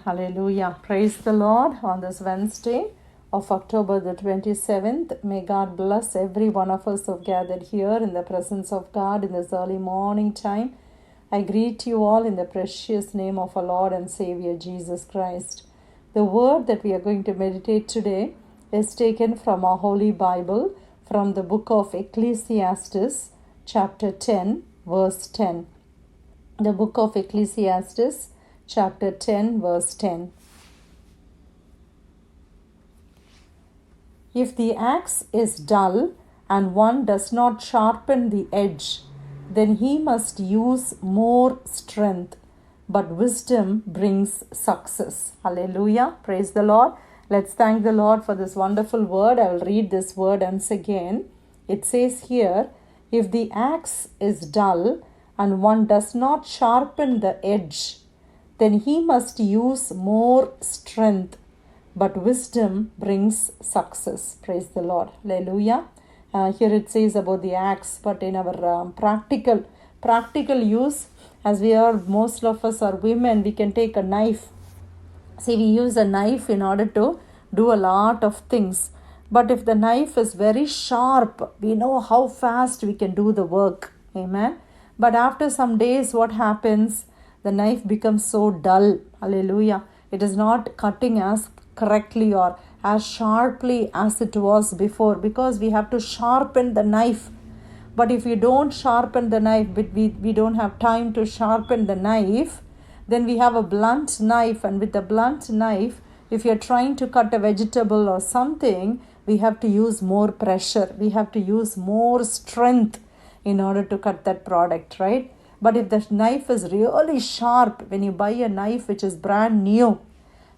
Hallelujah. Praise the Lord on this Wednesday of October the 27th. May God bless every one of us who have gathered here in the presence of God in this early morning time. I greet you all in the precious name of our Lord and Savior Jesus Christ. The word that we are going to meditate today is taken from our Holy Bible from the book of Ecclesiastes, chapter 10, verse 10. The book of Ecclesiastes, chapter 10, verse 10. If the axe is dull and one does not sharpen the edge, then he must use more strength. But wisdom brings success. Hallelujah. Praise the Lord. Let's thank the Lord for this wonderful word. I will read this word once again. It says here, if the axe is dull and one does not sharpen the edge, then he must use more strength. But wisdom brings success. Praise the Lord. Hallelujah. Here it says about the axe, but in our practical use, as we are, most of us are women, we can take a knife. See, we use a knife in order to do a lot of things. But if the knife is very sharp, we know how fast we can do the work. Amen. But after some days, what happens? The knife becomes so dull. Hallelujah. It is not cutting as correctly or as sharply as it was before, because we have to sharpen the knife. But if you don't sharpen the knife, but we don't have time to sharpen the knife, then we have a blunt knife. And with the blunt knife, if you're trying to cut a vegetable or something, we have to use more pressure. We have to use more strength in order to cut that product, right? But if the knife is really sharp, when you buy a knife which is brand new,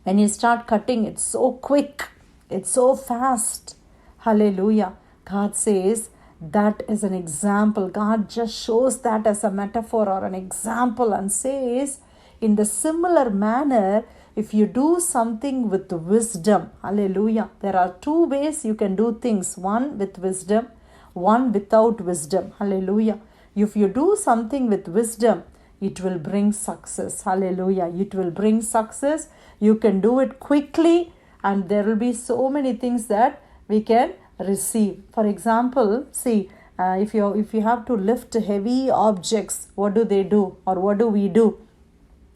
when you start cutting, it's so quick, it's so fast. Hallelujah. God says that is an example. God just shows that as a metaphor or an example and says, in the similar manner, if you do something with wisdom, hallelujah, there are two ways you can do things. One with wisdom, one without wisdom. Hallelujah. If you do something with wisdom, it will bring success. Hallelujah. It will bring success. You can do it quickly, and there will be so many things that we can receive. For example, see, if you have to lift heavy objects, what do they do, or what do we do?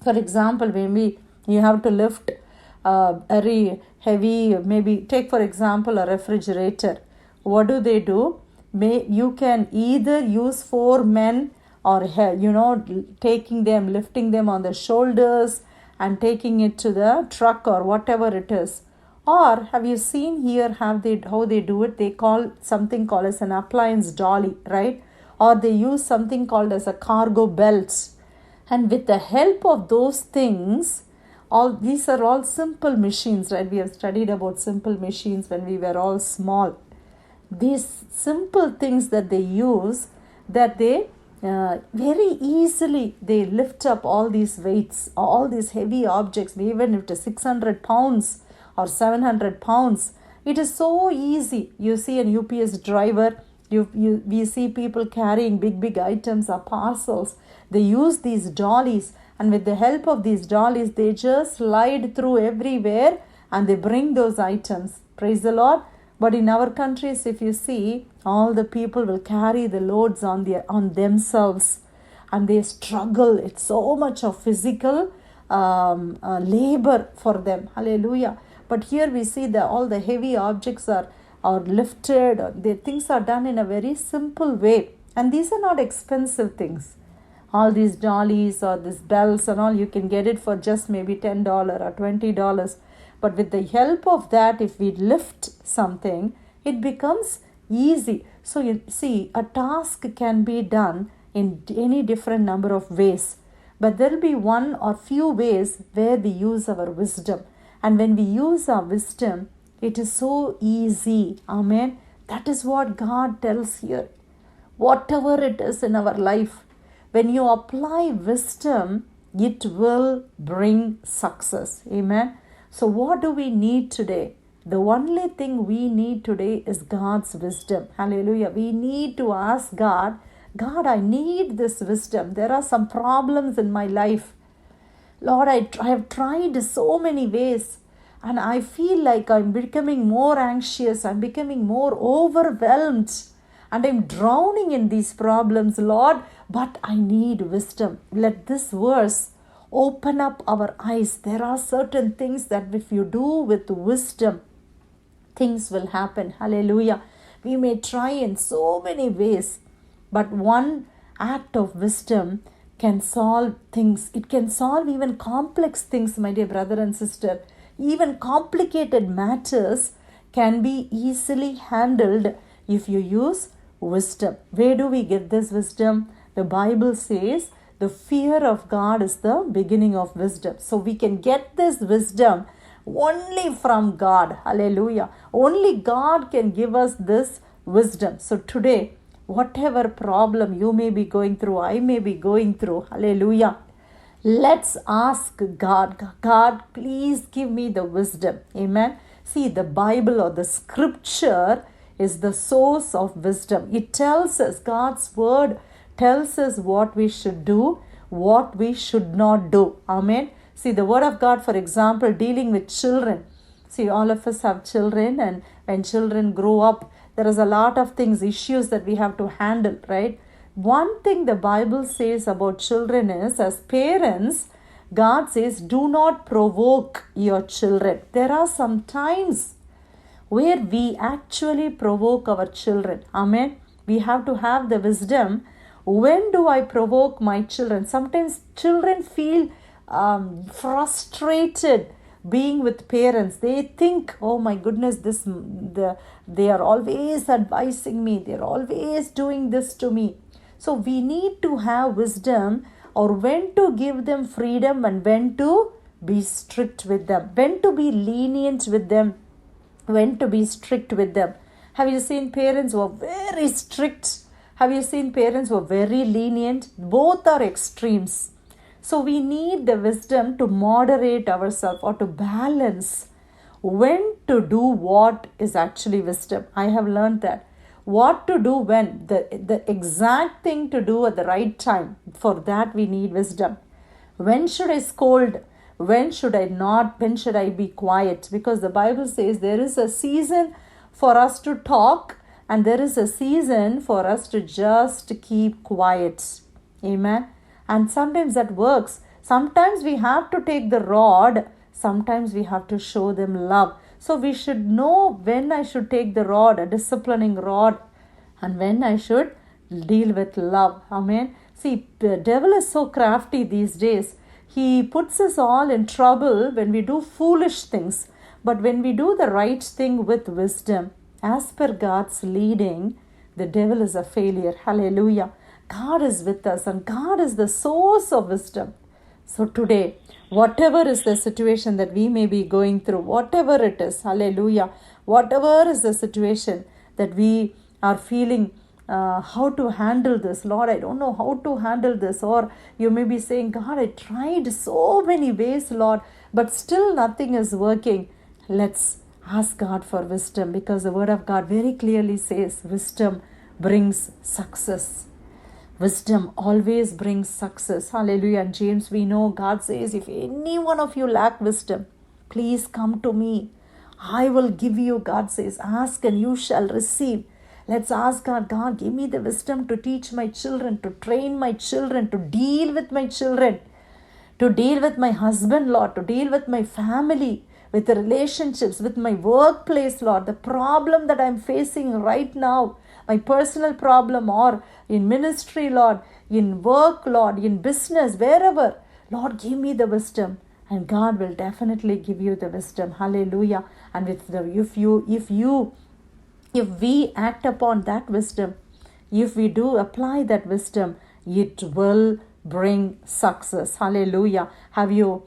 For example, when you have to lift very heavy, maybe take for example a refrigerator. What do they do? You can either use 4 men or lifting them on the shoulders and taking it to the truck or whatever it is. Or have you seen here how they do it? They call something called as an appliance dolly, right? Or they use something called as a cargo belt. And with the help of those things, all these are all simple machines, right? We have studied about simple machines when we were all small. These simple things that they use, that they very easily they lift up all these weights, all these heavy objects, even if it is 600 pounds or 700 pounds. It is so easy. You see an UPS driver, we see people carrying big items or parcels. They use these dollies, and with the help of these dollies, they just slide through everywhere and they bring those items. Praise the Lord. But in our countries, if you see, all the people will carry the loads on themselves, and they struggle. It's so much of physical labor for them. Hallelujah. But here we see that all the heavy objects are lifted. The things are done in a very simple way. And these are not expensive things. All these dollies or these bells and all, you can get it for just maybe $10 or $20. But with the help of that, if we lift something, it becomes easy. So you see, a task can be done in any different number of ways. But there will be one or few ways where we use our wisdom. And when we use our wisdom, it is so easy. Amen. That is what God tells here. Whatever it is in our life, when you apply wisdom, it will bring success. Amen. So what do we need today? The only thing we need today is God's wisdom. Hallelujah. We need to ask God, I need this wisdom. There are some problems in my life. Lord, I have tried so many ways, and I feel like I'm becoming more anxious, I'm becoming more overwhelmed, and I'm drowning in these problems, Lord, but I need wisdom. Let this verse open up our eyes. There are certain things that if you do with wisdom, things will happen. Hallelujah. We may try in so many ways, but one act of wisdom can solve things. It can solve even complex things, my dear brother and sister. Even complicated matters can be easily handled if you use wisdom. Where do we get this wisdom? The Bible says the fear of God is the beginning of wisdom. So we can get this wisdom only from God. Hallelujah. Only God can give us this wisdom. So today, whatever problem you may be going through, I may be going through, hallelujah, let's ask God, God, please give me the wisdom. Amen. See, the Bible or the scripture is the source of wisdom. It tells us, God's word tells us what we should do, what we should not do. Amen. See, the word of God, for example, dealing with children. See, all of us have children, and when children grow up, there is a lot of things, issues that we have to handle, right? One thing the Bible says about children is, as parents, God says, do not provoke your children. There are some times where we actually provoke our children. Amen. We have to have the wisdom. When do I provoke my children? Sometimes children feel frustrated being with parents. They think, oh my goodness, they are always advising me. They're always doing this to me. So we need to have wisdom, or when to give them freedom and when to be strict with them, when to be lenient with them, when to be strict with them. Have you seen parents who are very strict? Have you seen parents who are very lenient? Both are extremes. So we need the wisdom to moderate ourselves, or to balance when to do what is actually wisdom. I have learned that. What to do when, the exact thing to do at the right time. For that we need wisdom. When should I scold? When should I not? When should I be quiet? Because the Bible says there is a season for us to talk, and there is a season for us to just keep quiet. Amen. And sometimes that works. Sometimes we have to take the rod. Sometimes we have to show them love. So we should know when I should take the rod, a disciplining rod, and when I should deal with love. Amen. See, the devil is so crafty these days. He puts us all in trouble when we do foolish things. But when we do the right thing with wisdom, as per God's leading, the devil is a failure. Hallelujah. God is with us, and God is the source of wisdom. So today, whatever is the situation that we may be going through, whatever it is, hallelujah, whatever is the situation that we are feeling, how to handle this, Lord, I don't know how to handle this. Or you may be saying, God, I tried so many ways, Lord, but still nothing is working. Let's ask God for wisdom, because the word of God very clearly says wisdom brings success. Wisdom always brings success. Hallelujah. And James, we know God says, if any one of you lack wisdom, please come to me. I will give you, God says, ask and you shall receive. Let's ask God, God, give me the wisdom to teach my children, to train my children, to deal with my children, to deal with my husband, Lord, to deal with my family, with the relationships, with my workplace, Lord, the problem that I'm facing right now, my personal problem, or in ministry, Lord, in work, Lord, in business, wherever. Lord, give me the wisdom, and God will definitely give you the wisdom. Hallelujah. And with the if we act upon that wisdom, if we do apply that wisdom, it will bring success. Hallelujah. Have you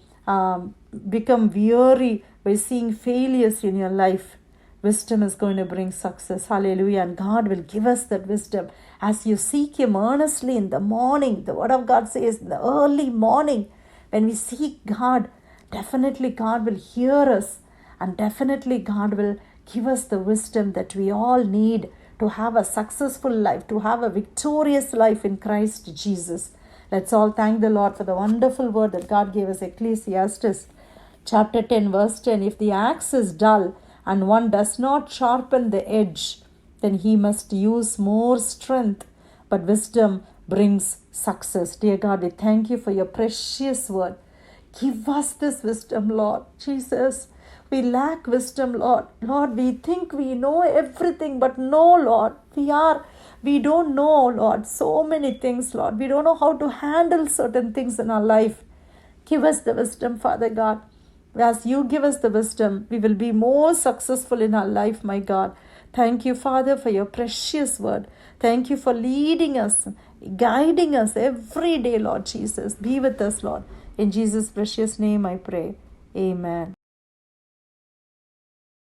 become weary by seeing failures in your life? Wisdom is going to bring success. Hallelujah. And God will give us that wisdom. As you seek Him earnestly in the morning, the Word of God says in the early morning, when we seek God, definitely God will hear us. And definitely God will give us the wisdom that we all need to have a successful life, to have a victorious life in Christ Jesus. Let's all thank the Lord for the wonderful word that God gave us. Ecclesiastes chapter 10 verse 10. If the axe is dull and one does not sharpen the edge, then he must use more strength. But wisdom brings success. Dear God, we thank you for your precious word. Give us this wisdom, Lord Jesus. We lack wisdom, Lord. Lord, we think we know everything, but no, Lord. We don't know, Lord, so many things, Lord. We don't know how to handle certain things in our life. Give us the wisdom, Father God. As you give us the wisdom, we will be more successful in our life, my God. Thank you, Father, for your precious word. Thank you for leading us, guiding us every day, Lord Jesus. Be with us, Lord. In Jesus' precious name I pray. Amen.